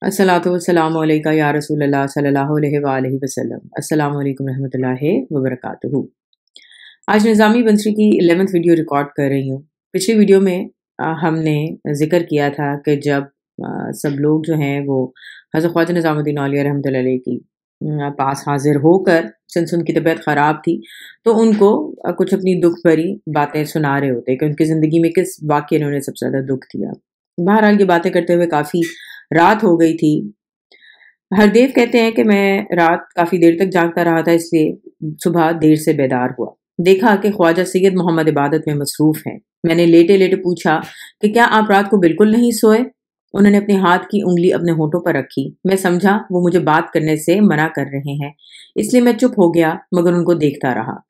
अस्सलातु वस्सलामु अलैका या रसूल अल्लाह सल्लल्लाहु अलैहि वआलिहि वसल्लम। अस्सलामु अलैकुम रहमतुल्लाहि व बरकातुहू। आज निज़ामी बंसरी की 11th वीडियो रिकॉर्ड कर रही हूँ। पिछली वीडियो में हमने ज़िक्र किया था कि जब सब लोग जो हैं वो हज़रत ख्वाजा निज़ामुद्दीन औलिया रहमतुल्लाह अलैह की पास हाजिर होकर, सिंस उनकी तबीयत ख़राब थी, तो उनको कुछ अपनी दुख भरी बातें सुना रहे होते कि उनकी ज़िंदगी में किस वाक़ये ने उन्हें सबसे ज़्यादा दुख दिया। बहरहाल ये बातें करते हुए काफ़ी रात हो गई थी। हरदेव कहते हैं कि मैं रात काफ़ी देर तक जागता रहा था, इसलिए सुबह देर से बेदार हुआ। देखा कि ख्वाजा सैयद मोहम्मद इबादत में मसरूफ़ हैं। मैंने लेटे लेटे पूछा कि क्या आप रात को बिल्कुल नहीं सोए? उन्होंने अपने हाथ की उंगली अपने होठों पर रखी। मैं समझा वो मुझे बात करने से मना कर रहे हैं, इसलिए मैं चुप हो गया, मगर उनको देखता रहा।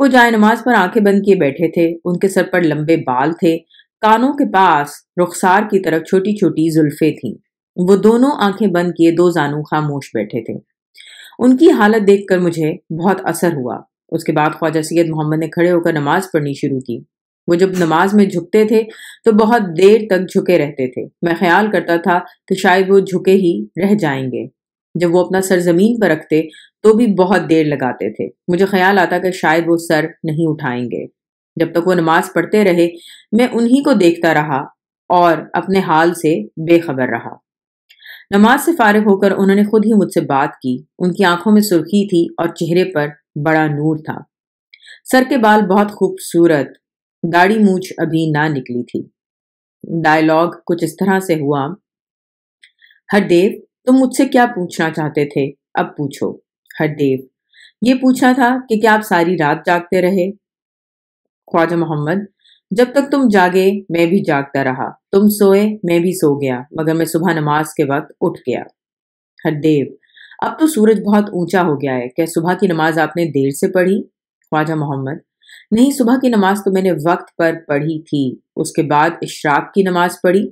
वो जाए नमाज पर आंखें बंद किए बैठे थे। उनके सर पर लंबे बाल थे, कानों के पास रुखसार की तरफ छोटी छोटी जुल्फे थीं। वो दोनों आंखें बंद किए दो जानू खामोश बैठे थे। उनकी हालत देखकर मुझे बहुत असर हुआ। उसके बाद ख्वाजा सैयद मोहम्मद ने खड़े होकर नमाज पढ़नी शुरू की। वो जब नमाज में झुकते थे तो बहुत देर तक झुके रहते थे। मैं ख्याल करता था कि शायद वो झुके ही रह जाएंगे। जब वो अपना सर जमीन पर रखते तो भी बहुत देर लगाते थे। मुझे ख्याल आता कि शायद वो सर नहीं उठाएंगे। जब तक वो नमाज पढ़ते रहे, मैं उन्हीं को देखता रहा और अपने हाल से बेखबर रहा। नमाज से फारिग होकर उन्होंने खुद ही मुझसे बात की। उनकी आंखों में सुर्खी थी और चेहरे पर बड़ा नूर था। सर के बाल बहुत खूबसूरत, दाढ़ी मूछ अभी ना निकली थी। डायलॉग कुछ इस तरह से हुआ। हरदेव, तुम मुझसे क्या पूछना चाहते थे? अब पूछो। हरदेव, ये पूछना था कि क्या आप सारी रात जागते रहे? ख्वाजा मोहम्मद, जब तक तुम जागे मैं भी जागता रहा। तुम सोए मैं भी सो गया, मगर मैं सुबह नमाज के वक्त उठ गया। हरदेव, अब तो सूरज बहुत ऊंचा हो गया है, क्या सुबह की नमाज आपने देर से पढ़ी? ख्वाजा मोहम्मद, नहीं, सुबह की नमाज तो मैंने वक्त पर पढ़ी थी। उसके बाद इशराक की नमाज पढ़ी,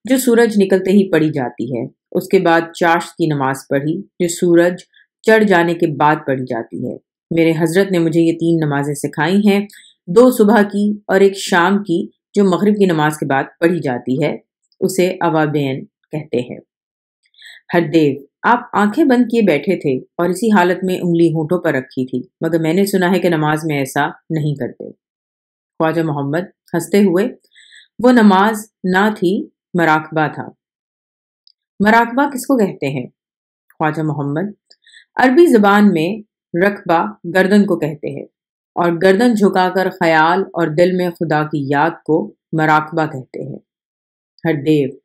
जो सूरज निकलते ही पढ़ी जाती है। उसके बाद चाश्त की नमाज पढ़ी, जो सूरज चढ़ जाने के बाद पढ़ी जाती है। मेरे हजरत ने मुझे ये 3 नमाजें सिखाई हैं, 2 सुबह की और 1 शाम की, जो मगरिब की नमाज के बाद पढ़ी जाती है। उसे अवाबैन कहते हैं। हरदेव, आप आंखें बंद किए बैठे थे और इसी हालत में उंगली होठों पर रखी थी, मगर मैंने सुना है कि नमाज में ऐसा नहीं करते। ख्वाजा मोहम्मद हंसते हुए, वो नमाज ना थी, मराकबा था। मराकबा किसको कहते हैं? ख्वाजा मोहम्मद, अरबी जबान में रकबा गर्दन को कहते हैं और गर्दन झुकाकर ख्याल और दिल में खुदा की याद को मराकबा कहते हैं। हरदेव,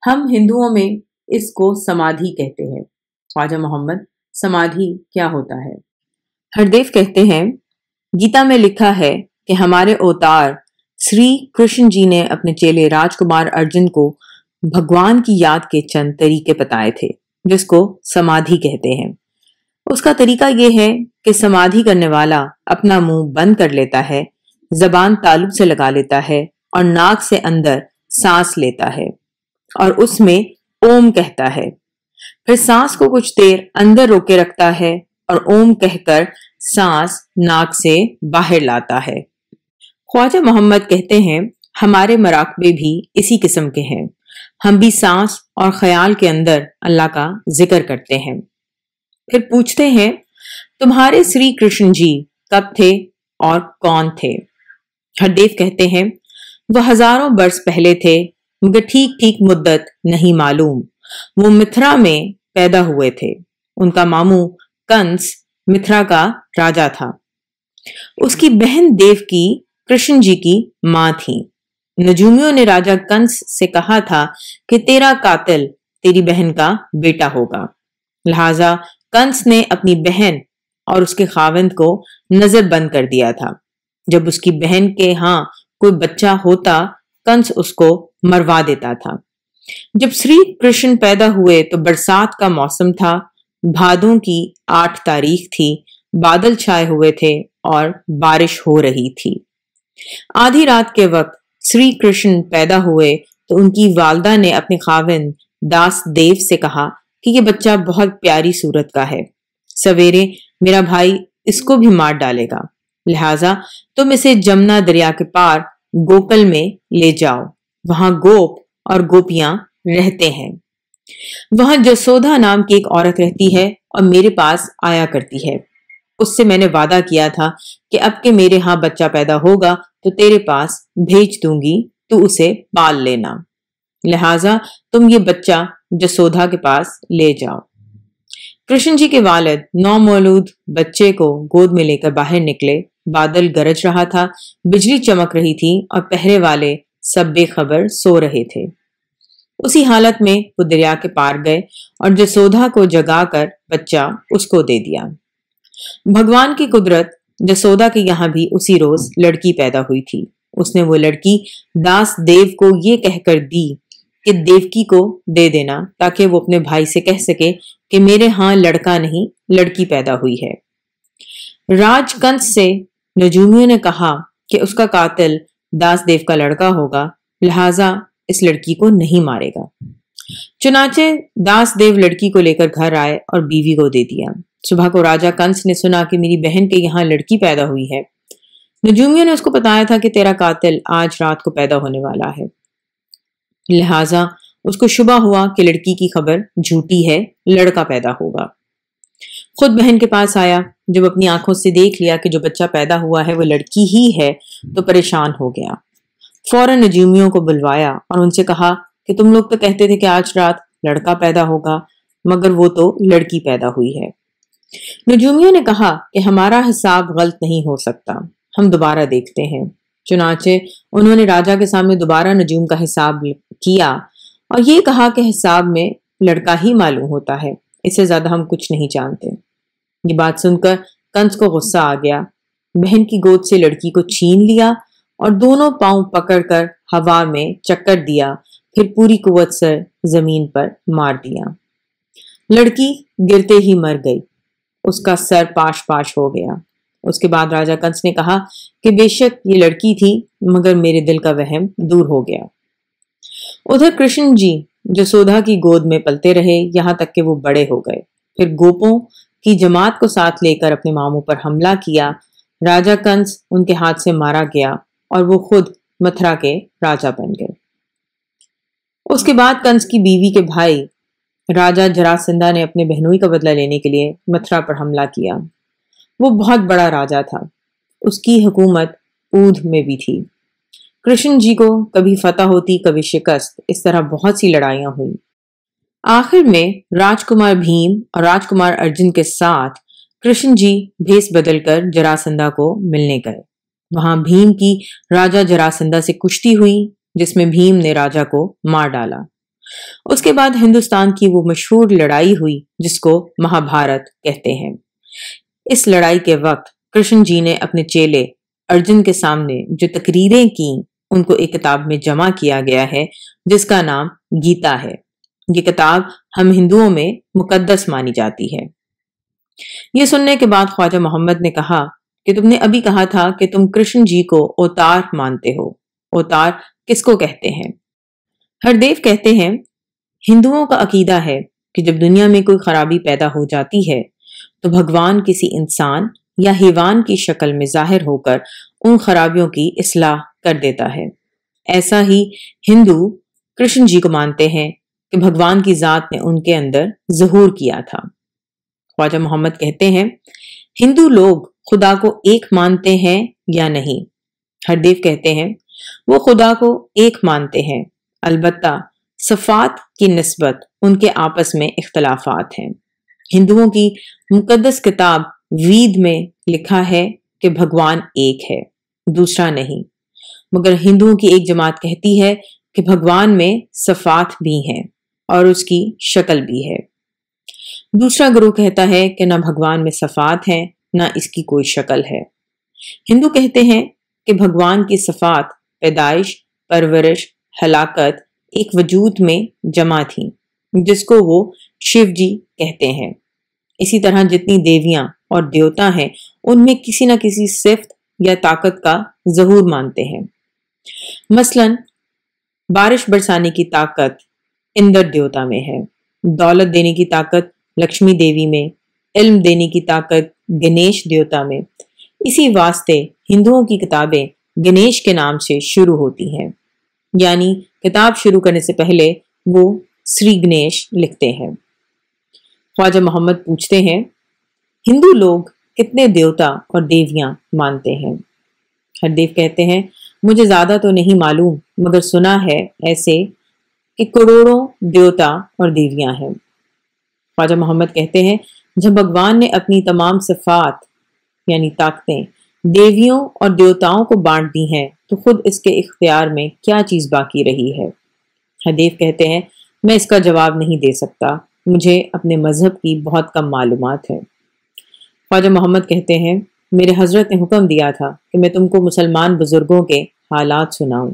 हम हिंदुओं में इसको समाधि कहते हैं। ख्वाजा मोहम्मद, समाधि क्या होता है? हरदेव कहते हैं, गीता में लिखा है कि हमारे अवतार श्री कृष्ण जी ने अपने चेले राजकुमार अर्जुन को भगवान की याद के चंद तरीके बताए थे, जिसको समाधि कहते हैं। उसका तरीका यह है कि समाधि करने वाला अपना मुंह बंद कर लेता है, जबान तालुब से लगा लेता है और नाक से अंदर सांस लेता है और उसमें ओम कहता है। फिर सांस को कुछ देर अंदर रोके रखता है और ओम कहकर सांस नाक से बाहर लाता है। ख्वाजा मोहम्मद कहते हैं, हमारे मराकबे भी इसी किस्म के हैं। हम भी सांस और ख्याल के अंदर अल्लाह का जिक्र करते हैं। फिर पूछते हैं, तुम्हारे श्री कृष्ण जी कब थे और कौन थे? हरदेव कहते हैं, वह हजारों बरस पहले थे, मगर ठीक ठीक मुद्दत नहीं मालूम। वो मिथिला में पैदा हुए थे। उनका मामू कंस मिथिला का राजा था। उसकी बहन देवकी कृष्ण जी की मां थी। नजूमियों ने राजा कंस से कहा था कि तेरा कातिल तेरी बहन का बेटा होगा। लिहाजा कंस ने अपनी बहन और उसके खाविंद को नजर बंद कर दिया था। जब उसकी बहन के यहाँ कोई बच्चा होता, कंस उसको मरवा देता था। जब श्री कृष्ण पैदा हुए तो बरसात का मौसम था। भादों की 8 तारीख थी। बादल छाए हुए थे और बारिश हो रही थी। आधी रात के वक्त श्री कृष्ण पैदा हुए तो उनकी वालदा ने अपने खाविंद दास देव से कहा कि ये बच्चा बहुत प्यारी सूरत का है, सवेरे मेरा भाई इसको भी मार डालेगा, लिहाजा तुम इसे जमुना दरिया के पार गोकुल में ले जाओ, वहां गोप और गोपियां रहते हैं। वहां जसोधा नाम की एक औरत रहती है और मेरे पास आया करती है। उससे मैंने वादा किया था कि अब के मेरे यहाँ बच्चा पैदा होगा तो तेरे पास भेज दूंगी, तू उसे पाल लेना। लिहाजा तुम ये बच्चा जसोधा के पास ले जाओ। कृष्ण जी के वालिद नौमौलूद बच्चे को गोद में लेकर बाहर निकले। बादल गरज रहा था, बिजली चमक रही थी और पहरे वाले सब बेखबर सो रहे थे। उसी हालत में वो दरिया के पार गए और जसोधा को जगाकर बच्चा उसको दे दिया। भगवान की कुदरत, जसोदा के यहाँ भी उसी रोज लड़की पैदा हुई थी। उसने वो लड़की दास देव को ये कहकर दी कि देवकी को दे देना, ताकि वो अपने भाई से कह सके कि मेरे यहाँ लड़का नहीं लड़की पैदा हुई है। राजकंस से नजूमियों ने कहा कि उसका कातिल दास देव का लड़का होगा, लिहाजा इस लड़की को नहीं मारेगा। चुनाचे दास देव लड़की को लेकर घर आए और बीवी को दे दिया। सुबह को राजा कंस ने सुना कि मेरी बहन के यहाँ लड़की पैदा हुई है। नजूमियों ने उसको बताया था कि तेरा कातिल आज रात को पैदा होने वाला है। लिहाजा उसको शुबा हुआ कि लड़की की खबर झूठी है, लड़का पैदा होगा। खुद बहन के पास आया। जब अपनी आंखों से देख लिया कि जो बच्चा पैदा हुआ है वो लड़की ही है तो परेशान हो गया। फौरन नजूमियों को बुलवाया और उनसे कहा कि तुम लोग तो कहते थे कि आज रात लड़का पैदा होगा, मगर वो तो लड़की पैदा हुई है। नजूमियों ने कहा कि हमारा हिसाब गलत नहीं हो सकता, हम दोबारा देखते हैं। चुनाचे उन्होंने राजा के सामने दोबारा नजूम का हिसाब किया और ये कहा कि हिसाब में लड़का ही मालूम होता है, इससे ज्यादा हम कुछ नहीं जानते। ये बात सुनकर कंस को गुस्सा आ गया। बहन की गोद से लड़की को छीन लिया और दोनों पांव पकड़कर हवा में चक्कर दिया, फिर पूरी कुव्वत से जमीन पर मार दिया। लड़की गिरते ही मर गई, उसका सर पाश पाश हो गया। उसके बाद राजा कंस ने कहा कि बेशक ये लड़की थी, मगर मेरे दिल का वहम दूर हो गया। उधर कृष्ण जी जसोदा की गोद में पलते रहे, यहाँ तक कि वो बड़े हो गए। फिर गोपों की जमात को साथ लेकर अपने मामू पर हमला किया। राजा कंस उनके हाथ से मारा गया और वो खुद मथुरा के राजा बन गए। उसके बाद कंस की बीवी के भाई राजा जरासंधा ने अपने बहनोई का बदला लेने के लिए मथुरा पर हमला किया। वो बहुत बड़ा राजा था, उसकी हुकूमत ऊध में भी थी। कृष्ण जी को कभी फतह होती, कभी शिकस्त, इस तरह बहुत सी लड़ाइयां हुई। आखिर में राजकुमार भीम और राजकुमार अर्जुन के साथ कृष्ण जी भेष बदलकर जरासंधा को मिलने गए। वहां भीम की राजा जरासंधा से कुश्ती हुई, जिसमें भीम ने राजा को मार डाला। उसके बाद हिंदुस्तान की वो मशहूर लड़ाई हुई जिसको महाभारत कहते हैं। इस लड़ाई के वक्त कृष्ण जी ने अपने चेले अर्जुन के सामने जो तकरीरें की, उनको एक किताब में जमा किया गया है जिसका नाम गीता है। ये किताब हम हिंदुओं में मुकद्दस मानी जाती है। ये सुनने के बाद ख्वाजा मोहम्मद ने कहा कि तुमने अभी कहा था कि तुम कृष्ण जी को अवतार मानते हो। अवतार किसको कहते हैं? हरदेव कहते हैं, हिंदुओं का अकीदा है कि जब दुनिया में कोई खराबी पैदा हो जाती है तो भगवान किसी इंसान या हैवान की शक्ल में जाहिर होकर उन खराबियों की इस्लाह कर देता है। ऐसा ही हिंदू कृष्ण जी को मानते हैं कि भगवान की जात ने उनके अंदर ज़हूर किया था। ख्वाजा मोहम्मद कहते हैं, हिंदू लोग खुदा को एक मानते हैं या नहीं? हरदेव कहते हैं, वो खुदा को एक मानते हैं, अलबत्ता सफात की निस्बत उनके आपस में इख्तलाफात हैं। हिंदुओं की मुकद्दस किताब वेद में लिखा है कि भगवान एक है, दूसरा नहीं, मगर हिंदुओं की एक जमात कहती है कि भगवान में सफात भी हैं और उसकी शक्ल भी है। दूसरा गुरु कहता है कि न भगवान में सफात है न इसकी कोई शक्ल है। हिंदू कहते हैं कि भगवान की सफात पैदाइश, परवरिश, हलाकत एक वजूद में जमा थी, जिसको वो शिव जी कहते हैं। इसी तरह जितनी देवियां और देवता हैं, उनमें किसी न किसी सिफ्त या ताकत का ज़हूर मानते हैं। मसलन बारिश बरसाने की ताकत इंद्र देवता में है, दौलत देने की ताकत लक्ष्मी देवी में, इल्म देने की ताकत गणेश देवता में। इसी वास्ते हिंदुओं की किताबें गणेश के नाम से शुरू होती हैं, यानी किताब शुरू करने से पहले वो श्री गणेश लिखते हैं। ख्वाजा मोहम्मद पूछते हैं, हिंदू लोग कितने देवता और देवियां मानते हैं? हरदेव कहते हैं, मुझे ज़्यादा तो नहीं मालूम, मगर सुना है ऐसे कि करोड़ों देवता और देवियां हैं। ख्वाजा मोहम्मद कहते हैं, जब भगवान ने अपनी तमाम सिफात यानी ताकतें देवियों और देवताओं को बांट दी हैं, तो खुद इसके इख्तियार में क्या चीज़ बाकी रही है? हरदेव कहते हैं, मैं इसका जवाब नहीं दे सकता, मुझे अपने मजहब की बहुत कम मालूमात है। ख्वाजा मोहम्मद कहते हैं, मेरे हजरत ने हुक्म दिया था कि मैं तुमको मुसलमान बुजुर्गों के हालात सुनाऊं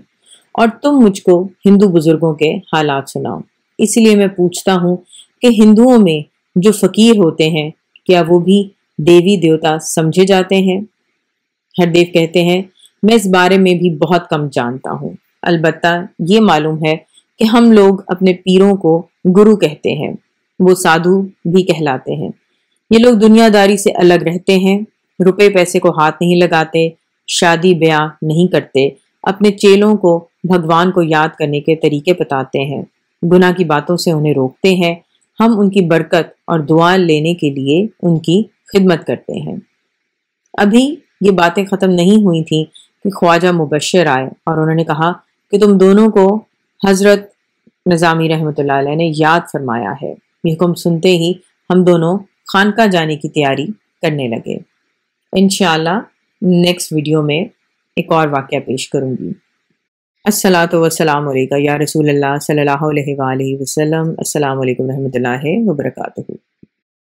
और तुम मुझको हिंदू बुजुर्गों के हालात सुनाओ। इसलिए मैं पूछता हूँ कि हिंदुओं में जो फकीर होते हैं, क्या वो भी देवी देवता समझे जाते हैं? हरदेव कहते हैं, मैं इस बारे में भी बहुत कम जानता हूँ। अलबत्ता ये मालूम है कि हम लोग अपने पीरों को गुरु कहते हैं, वो साधु भी कहलाते हैं। ये लोग दुनियादारी से अलग रहते हैं, रुपए पैसे को हाथ नहीं लगाते, शादी ब्याह नहीं करते, अपने चेलों को भगवान को याद करने के तरीके बताते हैं, गुनाह की बातों से उन्हें रोकते हैं। हम उनकी बरकत और दुआ लेने के लिए उनकी खिदमत करते हैं। अभी ये बातें ख़त्म नहीं हुई थी कि ख्वाजा मुबश्शिर आए और उन्होंने कहा कि तुम दोनों को हज़रत निज़ामी रहमतुल्लाह अलैह ने याद फरमाया है। ये हुक्म सुनते ही हम दोनों खानका जाने की तैयारी करने लगे। इंशाअल्लाह नेक्स्ट वीडियो में एक और वाक़या पेश करूँगी। अस्सलातु वस्सलामु अलैका या रसूलल्लाह सल्लल्लाहु अलैहि वसल्लम। अस्सलामु अलैकुम रहमतुल्लाहि व बरकातुहू।